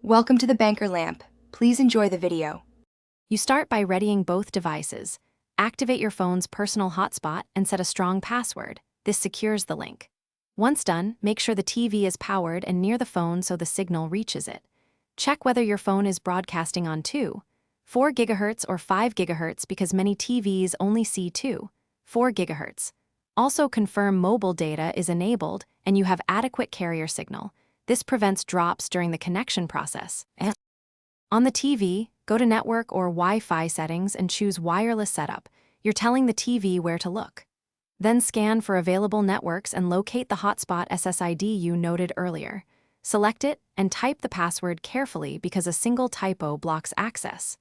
Welcome to the Banker Lamp. Please enjoy the video. You start by readying both devices. Activate your phone's personal hotspot and set a strong password. This secures the link. Once done, make sure the TV is powered and near the phone so the signal reaches it. Check whether your phone is broadcasting on 4 GHz or 5 GHz because many TVs only see 4 GHz. Also confirm mobile data is enabled and you have adequate carrier signal. This prevents drops during the connection process. On the TV, go to Network or Wi-Fi settings and choose Wireless Setup. You're telling the TV where to look. Then scan for available networks and locate the hotspot SSID you noted earlier. Select it and type the password carefully because a single typo blocks access.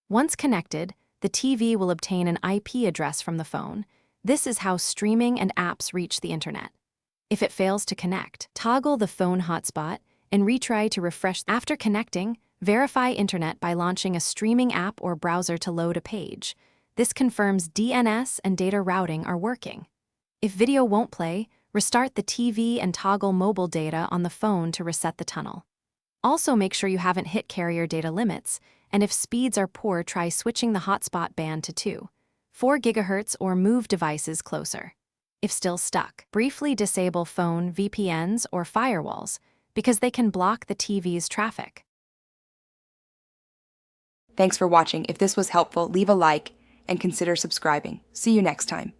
Once connected, the TV will obtain an IP address from the phone. This is how streaming and apps reach the internet. If it fails to connect, toggle the phone hotspot and retry to refresh. After connecting, verify internet by launching a streaming app or browser to load a page. This confirms DNS and data routing are working. If video won't play, restart the TV and toggle mobile data on the phone to reset the tunnel. Also make sure you haven't hit carrier data limits, and if speeds are poor, try switching the hotspot band to 4 GHz or move devices closer. If still stuck, briefly disable phone VPNs or firewalls because they can block the TV's traffic. Thanks for watching. If this was helpful, leave a like and consider subscribing. See you next time.